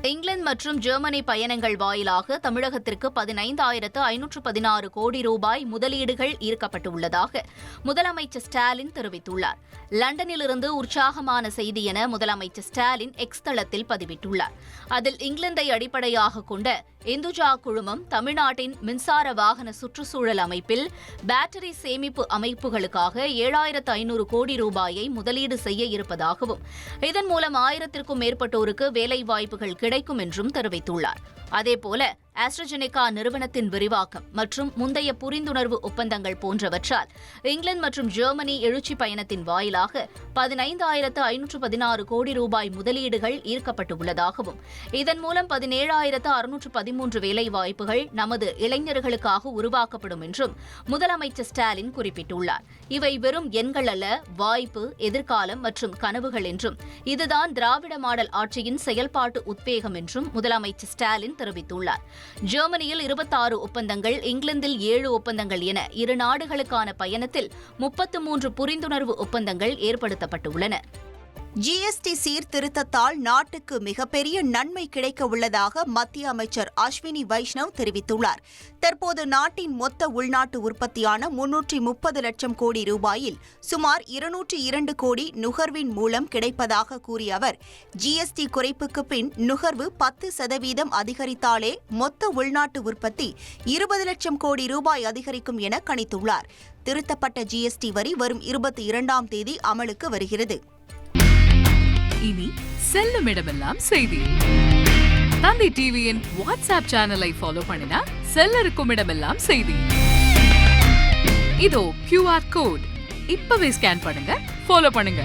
இங்கிலாந்து மற்றும் ஜெர்மனி பயணங்கள் வாயிலாக தமிழகத்திற்கு 15,516 கோடி ரூபாய் முதலீடுகள் ஈர்க்கப்பட்டுள்ளதாக முதலமைச்சர் ஸ்டாலின் தெரிவித்துள்ளார். லண்டனிலிருந்து உற்சாகமான செய்தி என முதலமைச்சர் ஸ்டாலின் எக்ஸ் தளத்தில் பதிவிட்டுள்ளார். அதில் இங்கிலாந்தை அடிப்படையாக கொண்ட இந்துஜா குழுமம் தமிழ்நாட்டின் மின்சார வாகன சுற்றுச்சூழல் அமைப்பில் பேட்டரி சேமிப்பு அமைப்புகளுக்காக 7,500 கோடி ரூபாயை முதலீடு செய்ய இருப்பதாகவும் இதன் மூலம் 1000க்கும் மேற்பட்டோருக்கு வேலைவாய்ப்புகள் கிடைக்கும் என்றும் தெரிவித்துள்ளார். அதேபோல ஆஸ்ட்ராஜெனிகா நிறுவனத்தின் விரிவாக்கம் மற்றும் முந்தைய புரிந்துணர்வு ஒப்பந்தங்கள் போன்றவற்றால் இங்கிலாந்து மற்றும் ஜெர்மனி எழுச்சி பயணத்தின் வாயிலாக 15,516 கோடி ரூபாய் முதலீடுகள் ஈர்க்கப்பட்டுள்ளதாகவும் இதன் மூலம் 17,613 வேலைவாய்ப்புகள் நமது இளைஞர்களுக்காக உருவாக்கப்படும் என்றும் முதலமைச்சர் ஸ்டாலின் குறிப்பிட்டுள்ளார். இவை வெறும் எண்கள் அல்ல, வாய்ப்பு, எதிர்காலம் மற்றும் கனவுகள் என்றும் இதுதான் திராவிட மாடல் ஆட்சியின் செயல்பாட்டு உத்வேகம் என்றும் முதலமைச்சர் ஸ்டாலின் தெரிவித்துள்ளார். ஜெர்மனியில் 26 ஒப்பந்தங்கள், இங்கிலாந்தில் 7 ஒப்பந்தங்கள் என இரு நாடுகளுக்கான பயணத்தில் 33 புரிந்துணர்வு ஒப்பந்தங்கள் ஏற்படுத்தப்பட்டுள்ளன. ஜிஎஸ்டி சீர்திருத்தத்தால் நாட்டுக்கு மிகப்பெரிய நன்மை கிடைக்க உள்ளதாக மத்திய அமைச்சர் அஸ்வினி வைஷ்ணவ் தெரிவித்துள்ளார். தற்போது நாட்டின் மொத்த உள்நாட்டு உற்பத்தியான 330 லட்சம் கோடி ரூபாயில் சுமார் 202 கோடி நுகர்வின் மூலம் கிடைப்பதாக கூறிய அவர், ஜிஎஸ்டி குறைப்புக்கு பின் நுகர்வு 10% அதிகரித்தாலே மொத்த உள்நாட்டு உற்பத்தி 20 லட்சம் கோடி ரூபாய் அதிகரிக்கும் என கணித்துள்ளார். திருத்தப்பட்ட ஜிஎஸ்டி வரி வரும் 22ஆம் தேதி அமலுக்கு வருகிறது. இனி செல்லும் இடமெல்லாம் செய்தி. தந்தி டிவியின் வாட்ஸ்அப் சேனலை ஃபாலோ பண்ணினா செல்ல இருக்கும் இடமெல்லாம் செய்தி. இதோ QR கோட் இப்பவே ஸ்கேன் பண்ணுங்க, ஃபாலோ பண்ணுங்க.